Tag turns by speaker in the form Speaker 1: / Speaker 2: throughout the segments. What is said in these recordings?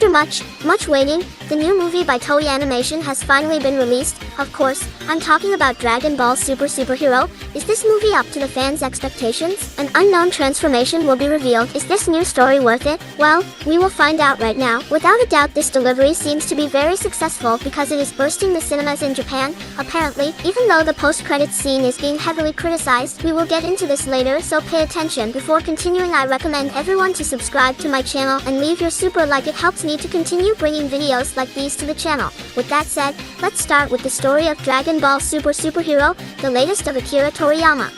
Speaker 1: After much waiting, the new movie by Toei Animation has finally been released. Of course, I'm talking about Dragon Ball Super Superhero. Is this movie up to the fans' expectations? An unknown transformation will be revealed. Is this new story worth it? Well, we will find out right now. Without a doubt, this delivery seems to be very successful because it is bursting the cinemas in Japan. Apparently, even though the post-credits scene is being heavily criticized, we will get into this later, so pay attention. Before continuing, I recommend everyone to subscribe to my channel and leave your super like. It helps me to continue bringing videos like these to the channel. With that said, let's start with the story of Dragon Ball Super Superhero, the latest of Akira Toriyama.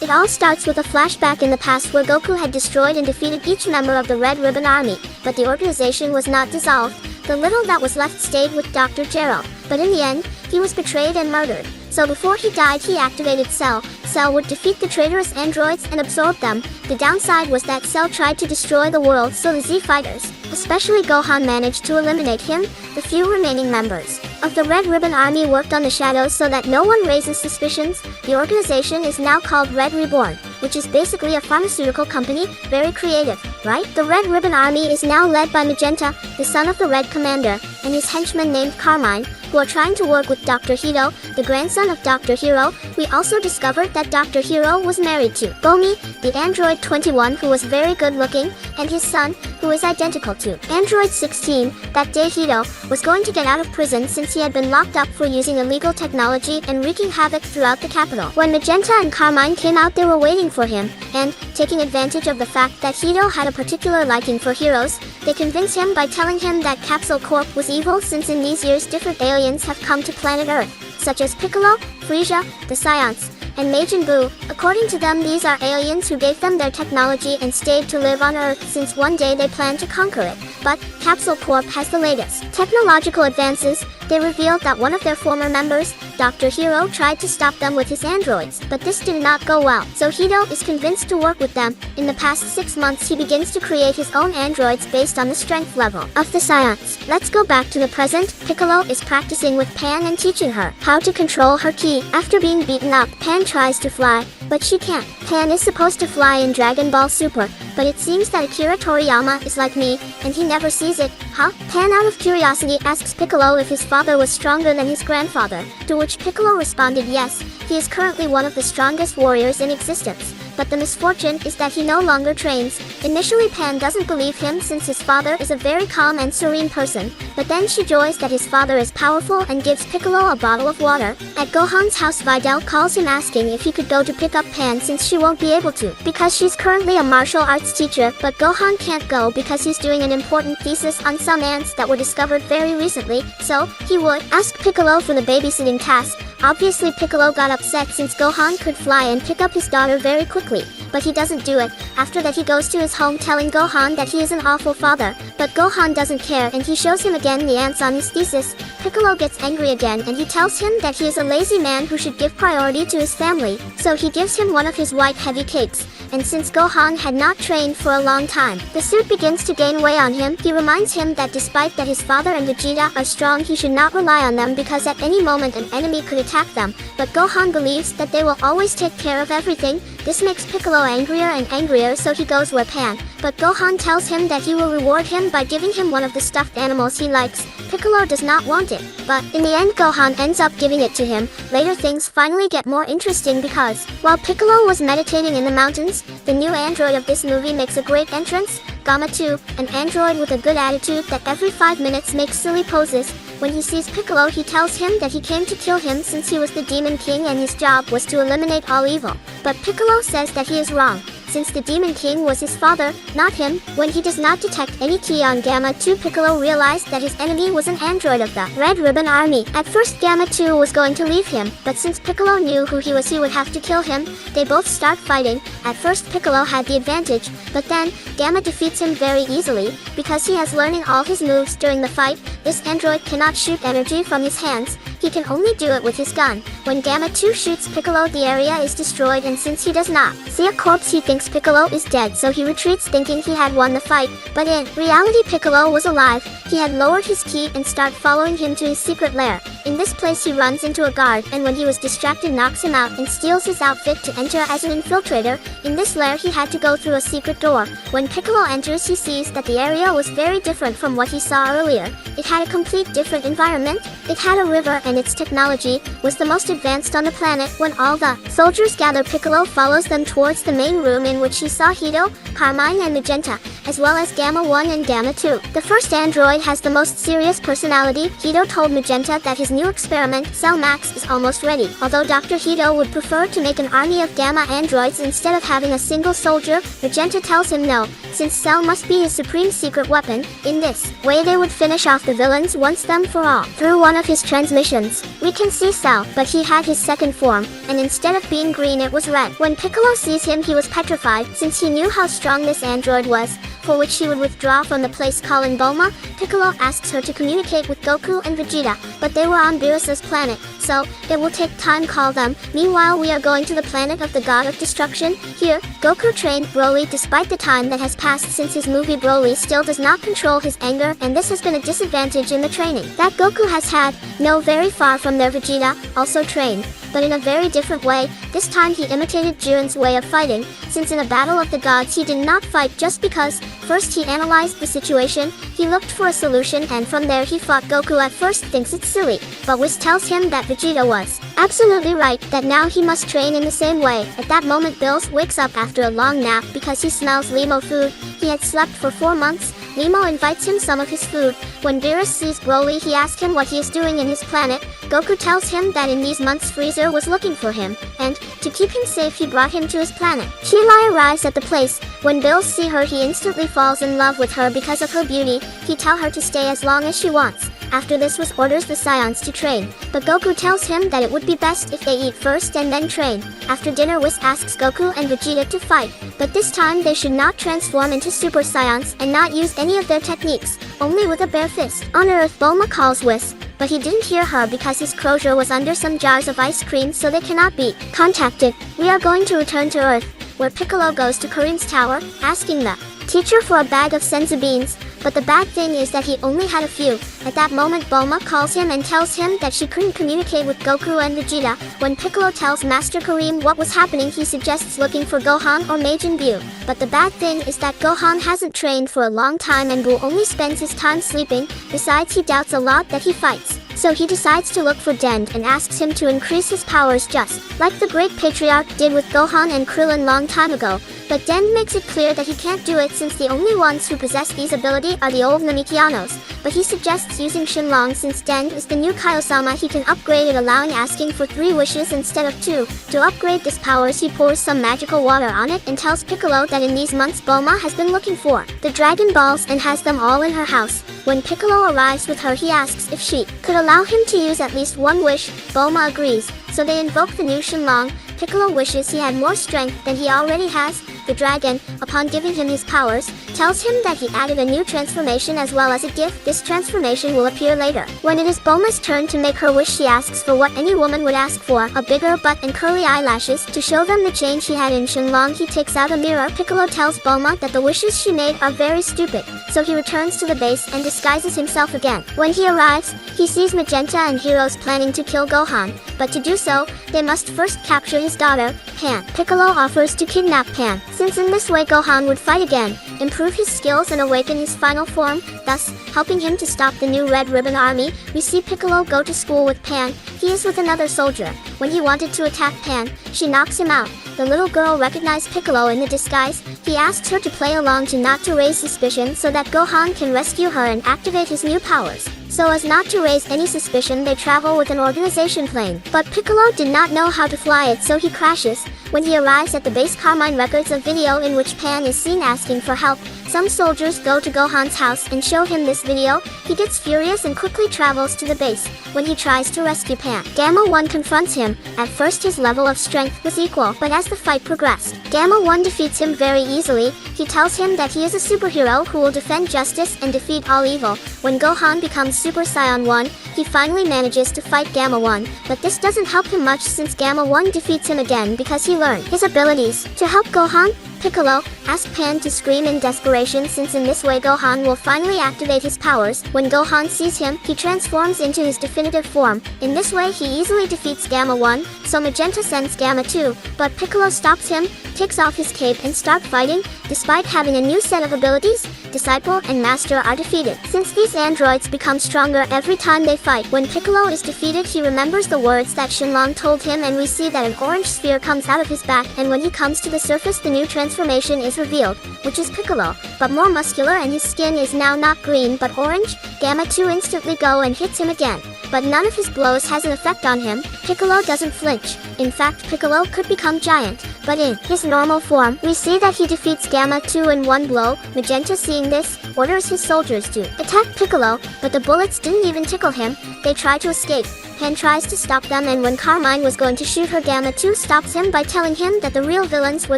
Speaker 1: It all starts with a flashback in the past where Goku had destroyed and defeated each member of the Red Ribbon Army, but the organization was not dissolved. The little that was left stayed with Dr. Gero, but in the end, he was betrayed and murdered. So before he died, he activated Cell. Cell would defeat the traitorous androids and absorb them. The downside was that Cell tried to destroy the world, so the Z fighters, especially Gohan, managed to eliminate him. The few remaining members of the Red Ribbon Army worked on the shadows so that no one raises suspicions. The organization is now called Red Reborn, which is basically a pharmaceutical company. Very creative, right? The Red Ribbon Army is now led by Magenta, the son of the Red Commander, and his henchman named Carmine, who are trying to work with Dr. Hito, the grandson of Dr. Hero. We also discovered that Dr. Hero was married to Gomi, the android 21, who was very good looking, and his son, who is identical to Android 16. That day Hito was going to get out of prison since he had been locked up for using illegal technology and wreaking havoc throughout the capital. When Magenta and Carmine came out, they were waiting for him, and, taking advantage of the fact that Hito had a particular liking for heroes, they convinced him by telling him that Capsule Corp was evil, since in these years different aliens have come to planet Earth, such as Piccolo, Frieza, the Scions, and Majin Buu. According to them, these are aliens who gave them their technology and stayed to live on Earth since one day they plan to conquer it. But Capsule Corp has the latest technological advances. They revealed that one of their former members, Dr. Hero, tried to stop them with his androids, but this did not go well. So Hito is convinced to work with them. In the past 6 months, he begins to create his own androids based on the strength level of the Scions. Let's go back to the present. Piccolo is practicing with Pan and teaching her how to control her ki. After being beaten up, Pan tries to fly, but she can't. Pan is supposed to fly in Dragon Ball Super, but it seems that Akira Toriyama is like me, and he never sees it. Huh? Pan, out of curiosity, asks Piccolo if his father was stronger than his grandfather, to which Piccolo responded yes, he is currently one of the strongest warriors in existence. But the misfortune is that he no longer trains. Initially, Pan doesn't believe him since his father is a very calm and serene person, but then she joys that his father is powerful and gives Piccolo a bottle of water. At Gohan's house, Videl calls him asking if he could go to pick up Pan since she won't be able to, because she's currently a martial arts teacher, but Gohan can't go because he's doing an important thesis on some ants that were discovered very recently, so he would ask Piccolo for the babysitting task. Obviously, Piccolo got upset since Gohan could fly and pick up his daughter very quickly, but he doesn't do it. After that, he goes to his home telling Gohan that he is an awful father, but Gohan doesn't care and he shows him again the ants on his thesis. Piccolo gets angry again and he tells him that he is a lazy man who should give priority to his family, so he gives him one of his white heavy cakes. And since Gohan had not trained for a long time, the suit begins to gain weight on him. He reminds him that despite that his father and Vegeta are strong, he should not rely on them because at any moment an enemy could attack them. But Gohan believes that they will always take care of everything. This makes Piccolo angrier and angrier, so he goes where Pan. But Gohan tells him that he will reward him by giving him one of the stuffed animals he likes. Piccolo does not want it, but in the end Gohan ends up giving it to him. Later things finally get more interesting because, while Piccolo was meditating in the mountains, the new android of this movie makes a great entrance. Gamma 2, an android with a good attitude that every 5 minutes makes silly poses. When he sees Piccolo, he tells him that he came to kill him since he was the Demon King and his job was to eliminate all evil. But Piccolo says that he is wrong, since the Demon King was his father, not him. When he does not detect any ki on Gamma 2, Piccolo realized that his enemy was an android of the Red Ribbon Army. At first, Gamma 2 was going to leave him, but since Piccolo knew who he was, he would have to kill him. They both start fighting. At first, Piccolo had the advantage, but then Gamma defeats him very easily because he has learning all his moves during the fight. This android cannot shoot energy from his hands. he can only do it with his gun. When Gamma 2 shoots Piccolo, the area is destroyed, and since he does not see a corpse, he thinks Piccolo is dead, so he retreats thinking he had won the fight. But in reality, Piccolo was alive. He had lowered his ki and started following him to his secret lair. In this place he runs into a guard, and when he was distracted knocks him out and steals his outfit to enter as an infiltrator. In this lair he had to go through a secret door. When Piccolo enters, he sees that the area was very different from what he saw earlier. It had a complete different environment. It had a river, and its technology was the most advanced on the planet. When all the soldiers gather, Piccolo follows them towards the main room, in which he saw Hito, Carmine, and Magenta, as well as Gamma 1 and Gamma 2. The first android has the most serious personality. Hito told Magenta that his new experiment, Cell Max, is almost ready. Although Dr. Hito would prefer to make an army of Gamma androids instead of having a single soldier, Magenta tells him no, since Cell must be his supreme secret weapon. In this way they would finish off the villains once and for all. Through one of his transmissions, we can see Cell, but he had his second form, and instead of being green it was red. When Piccolo sees him, he was petrified, since he knew how strong this android was, for which he would withdraw from the place calling Bulma. Piccolo asks her to communicate with Goku and Vegeta, but they were on Beerus's planet, so it will take time to call them. Meanwhile, we are going to the planet of the God of Destruction. Here, Goku trained Broly. Despite the time that has passed since his movie, Broly still does not control his anger, and this has been a disadvantage in the training that Goku has had. No, very far from there, Vegeta also trained, but in a very different way. This time he imitated Jiren's way of fighting, since in a battle of the gods he did not fight just because. First he analyzed the situation, he looked for a solution, and from there he fought. Goku at first thinks it's silly, but Whis tells him that Vegeta was absolutely right, that now he must train in the same way. At that moment Bills wakes up after a long nap because he smells Limo food. He had slept for 4 months. Limo invites him some of his food. When Beerus sees Broly, he asks him what he is doing in his planet. Goku tells him that in these months Freezer was looking for him, and to keep him safe he brought him to his planet. Chi-Lai arrives at the place. When Bills see her, he instantly falls in love with her because of her beauty. He tells her to stay as long as she wants. After this, Whis orders the Scions to train, but Goku tells him that it would be best if they eat first and then train. After dinner, Whis asks Goku and Vegeta to fight, but this time they should not transform into Super Scions and not use any of their techniques, only with a bare fist. On Earth, Bulma calls Whis, but he didn't hear her because his Crozier was under some jars of ice cream, so they cannot be contacted. We are going to return to Earth, where Piccolo goes to Kareem's tower, asking the teacher for a bag of senzu beans, but the bad thing is that he only had a few. At that moment, Bulma calls him and tells him that she couldn't communicate with Goku and Vegeta. When Piccolo tells Master Kareem what was happening, he suggests looking for Gohan or Majin Buu. But the bad thing is that Gohan hasn't trained for a long time and Buu only spends his time sleeping. Besides, he doubts a lot that he fights. So he decides to look for Dend and asks him to increase his powers just like the great patriarch did with Gohan and Krillin long time ago. But Dend makes it clear that he can't do it since the only ones who possess these abilities are the old Namekianos. But he suggests using Shenlong since Dend is the new Kaiosama. He can upgrade it, allowing asking for 3 wishes instead of 2. To upgrade this powers, he pours some magical water on it and tells Piccolo that in these months Bulma has been looking for the Dragon Balls and has them all in her house. When Piccolo arrives with her, he asks if she could allow him to use at least 1 wish. Bulma agrees, so they invoke the new Shenlong. Piccolo wishes he had more strength than he already has. The dragon, upon giving him his powers, tells him that he added a new transformation as well as a gift. This transformation will appear later. When it is Bulma's turn to make her wish, she asks for what any woman would ask for, a bigger butt and curly eyelashes. To show them the change he had in Shenlong, he takes out a mirror. Piccolo tells Bulma that the wishes she made are very stupid, so he returns to the base and disguises himself again. When he arrives, he sees Magenta and Heroes planning to kill Gohan, but to do so, they must first capture his daughter, Pan. Piccolo offers to kidnap Pan, since in this way Gohan would fight again, improve his skills and awaken his final form, thus helping him to stop the new Red Ribbon Army. We see Piccolo go to school with Pan. He is with another soldier. When he wanted to attack Pan, she knocks him out. The little girl recognized Piccolo in the disguise. He asks her to play along to not to raise suspicion so that Gohan can rescue her and activate his new powers. So as not to raise any suspicion, they travel with an organization plane. But Piccolo did not know how to fly it, so he crashes. When he arrives at the base, Carmine records a video in which Pan is seen asking for help. Some soldiers go to Gohan's house and show him this video. He gets furious and quickly travels to the base. When he tries to rescue Pan, Gamma 1 confronts him. At first his level of strength was equal, but as the fight progressed, Gamma 1 defeats him very easily. He tells him that he is a superhero who will defend justice and defeat all evil. When Gohan becomes Super Saiyan 1, he finally manages to fight Gamma 1, but this doesn't help him much since Gamma 1 defeats him again because he learned his abilities. To help Gohan, Piccolo asks Pan to scream in desperation since in this way Gohan will finally activate his powers. When Gohan sees him, he transforms into his definitive form. In this way he easily defeats Gamma 1, so Magenta sends Gamma 2, but Piccolo stops him, takes off his cape and start fighting. Despite having a new set of abilities, Disciple and Master are defeated. Since these androids become stronger every time they fight, when Piccolo is defeated he remembers the words that Shenlong told him and we see that an orange sphere comes out of his back, and when he comes to the surface the new transformation is revealed, which is Piccolo, but more muscular, and his skin is now not green but orange. Gamma 2 instantly go and hits him again, but none of his blows has an effect on him. Piccolo doesn't flinch. In fact, Piccolo could become giant, but in his normal form, we see that he defeats Gamma 2 in one blow. Magenta, seeing this, orders his soldiers to attack Piccolo, but the bullets didn't even tickle him. They try to escape. Pan tries to stop them, and when Carmine was going to shoot her, Gamma 2 stops him by telling him that the real villains were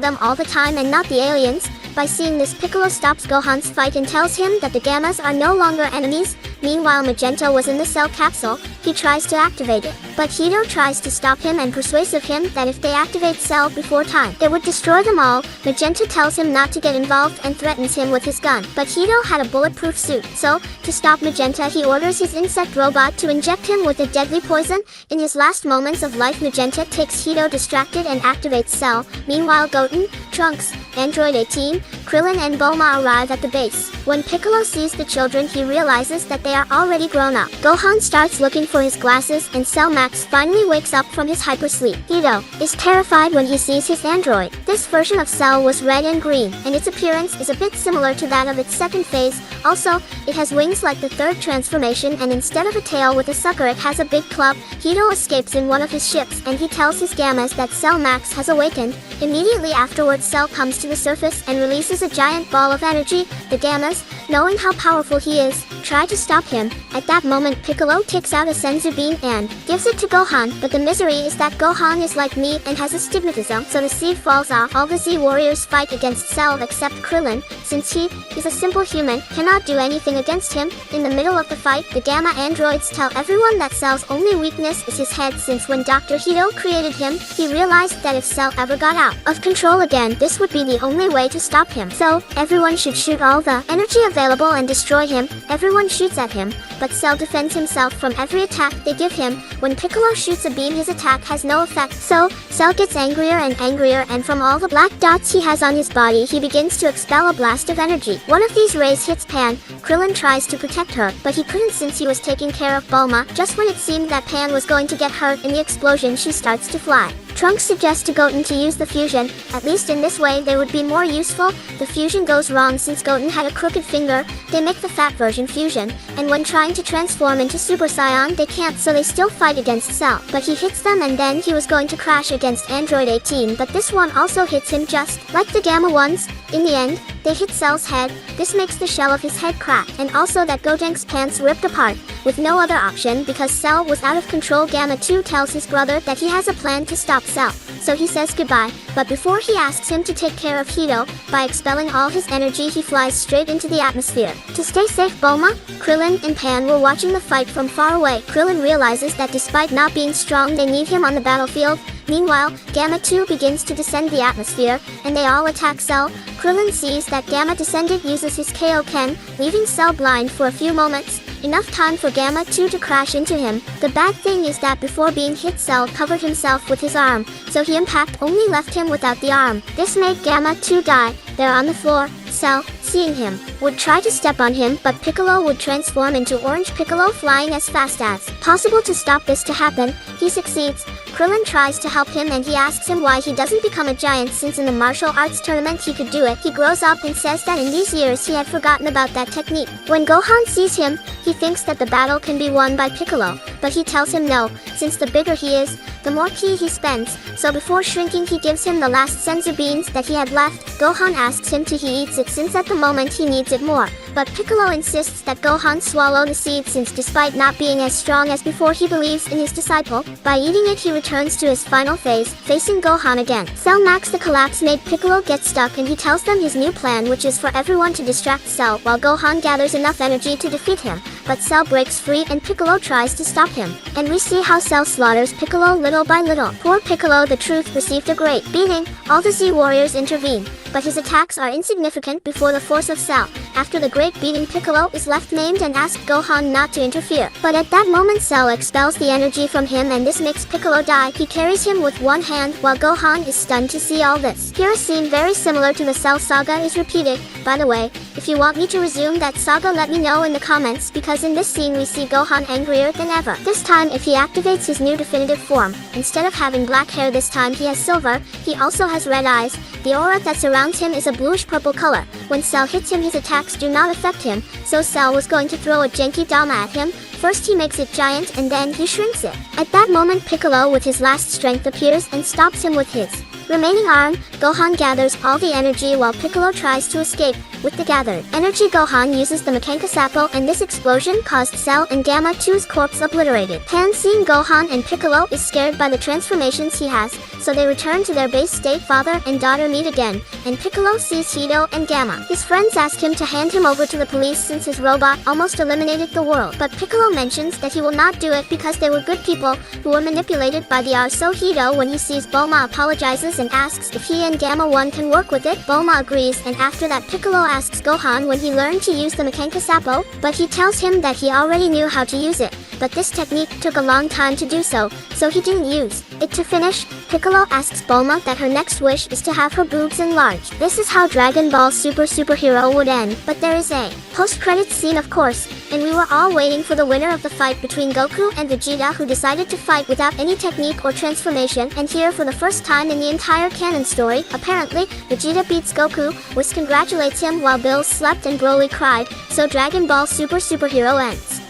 Speaker 1: them all the time and not the aliens. By seeing this, Piccolo stops Gohan's fight and tells him that the Gammas are no longer enemies. Meanwhile, Magenta was in the cell capsule. He tries to activate it, but Hito tries to stop him and persuasive him that if they activate Cell before time, they would destroy them all. Magenta tells him not to get involved and threatens him with his gun, but Hito had a bulletproof suit, so to stop Magenta he orders his insect robot to inject him with a deadly poison. In his last moments of life, Magenta takes Hito distracted and activates Cell. Meanwhile, Goten, Trunks, Android 18, Krillin and Bulma arrive at the base. When Piccolo sees the children he realizes that they are already grown up. Gohan starts looking for his glasses and Cell Max finally wakes up from his hypersleep. Hito is terrified when he sees his android. This version of Cell was red and green, and its appearance is a bit similar to that of its second phase. Also, it has wings like the third transformation, and instead of a tail with a sucker it has a big club. Hito escapes in one of his ships and he tells his Gammas that Cell Max has awakened. Immediately afterwards Cell comes to the surface and releases a giant ball of energy. The Gammas, knowing how powerful he is, try to stop him. At that moment Piccolo takes out a Senzu bean and gives it to Gohan, but the misery is that Gohan is like me and has astigmatism, so the seed falls off. All the Z warriors fight against Cell except Krillin, since he is a simple human, cannot do anything against him. In the middle of the fight, the Gamma androids tell everyone that Cell's only weakness is his head, since when Dr. Hito created him, he realized that if Cell ever got out of control again, this would be the only way to stop him. So, everyone should shoot all the energy available and destroy him. Everyone shoots at him, but Cell defends himself from every attack they give him. When Piccolo shoots a beam his attack has no effect, so Cell gets angrier and angrier, and from all the black dots he has on his body he begins to expel a blast of energy. One of these rays hits Pan. Krillin tries to protect her, but he couldn't since he was taking care of Bulma. Just when it seemed that Pan was going to get hurt in the explosion, she starts to fly. Trunks suggests to Goten to use the fusion. At least in this way they would be more useful. The fusion goes wrong since Goten had a crooked finger. They make the fat version fusion, and when trying to transform into Super Saiyan they can't, so they still fight against Cell. But he hits them, and then he was going to crash against Android 18, but this one also hits him just like the Gamma ones. In the end, they hit Cell's head. This makes the shell of his head crack, and also that Gotenks' pants ripped apart. With no other option because Cell was out of control, Gamma 2 tells his brother that he has a plan to stop Cell, so he says goodbye, but before he asks him to take care of Hito, by expelling all his energy he flies straight into the atmosphere. To stay safe, Bulma, Krillin, and Pan were watching the fight from far away. Krillin realizes that despite not being strong they need him on the battlefield. Meanwhile, Gamma 2 begins to descend the atmosphere, and they all attack Cell. Krillin sees that Gamma descended uses his Kaioken, leaving Cell blind for a few moments. Enough time for Gamma 2 to crash into him. The bad thing is that before being hit Cell covered himself with his arm, so he impact only left him without the arm. This made Gamma 2 die. There on the floor, Cell, seeing him, would try to step on him, but Piccolo would transform into Orange Piccolo, flying as fast as possible to stop this to happen. He succeeds. Krillin tries to help him and he asks him why he doesn't become a giant, since in the martial arts tournament he could do it. He grows up and says that in these years he had forgotten about that technique. When Gohan sees him, he thinks that the battle can be won by Piccolo, but he tells him no, since the bigger he is, the more ki he spends, so before shrinking he gives him the last senzu beans that he had left. Gohan asks him to he eats it since at the moment he needs it more. But Piccolo insists that Gohan swallow the seed since despite not being as strong as before he believes in his disciple. By eating it he returns to his final phase, facing Gohan again. Cell knocks the collapse made Piccolo get stuck and he tells them his new plan, which is for everyone to distract Cell while Gohan gathers enough energy to defeat him. But Cell breaks free and Piccolo tries to stop him. And we see how Cell slaughters Piccolo little by little. Poor Piccolo the Truth received a great beating. All the Z warriors intervene, but his attacks are insignificant before the force of Cell. After the great beating, Piccolo is left maimed and asks Gohan not to interfere. But at that moment Cell expels the energy from him and this makes Piccolo die. He carries him with one hand while Gohan is stunned to see all this. Here a scene very similar to the Cell saga is repeated. By the way, if you want me to resume that saga, let me know in the comments, because in this scene we see Gohan angrier than ever. This time if he activates his new definitive form, instead of having black hair this time he has silver. He also has red eyes. The aura that surrounds him is a bluish-purple color. When Cell hits him his attacks do not affect him, so Cell was going to throw a Genki Dama at him. First he makes it giant and then he shrinks it. At that moment Piccolo with his last strength appears and stops him with his remaining arm. Gohan gathers all the energy while Piccolo tries to escape. With the gathered energy, Gohan uses the Makenka Sappo and this explosion caused Cell and Gamma 2's corpse obliterated. Pan, seeing Gohan and Piccolo, is scared by the transformations he has, so they return to their base state. Father and daughter meet again, and Piccolo sees Hito and Gamma. His friends ask him to hand him over to the police since his robot almost eliminated the world. But Piccolo mentions that he will not do it because they were good people who were manipulated by the R. So Hito, when he sees Bulma, apologizes and asks if he and Gamma 1 can work with it. Bulma agrees, and after that Piccolo asks Gohan when he learned to use the Makenka Sappo, but he tells him that he already knew how to use it, but this technique took a long time to do so he didn't use it to finish. Piccolo asks Bulma that her next wish is to have her boobs enlarged. This is how Dragon Ball Superhero would end, but there is a post-credits scene of course, and we were all waiting for the winner of the fight between Goku and Vegeta, who decided to fight without any technique or transformation. And here for the first time in the entire canon story, apparently, Vegeta beats Goku, Whis congratulates him while Bills slept and Broly cried, so Dragon Ball Superhero ends.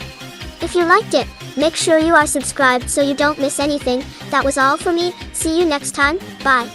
Speaker 1: If you liked it, make sure you are subscribed so you don't miss anything. That was all for me. See you next time. Bye.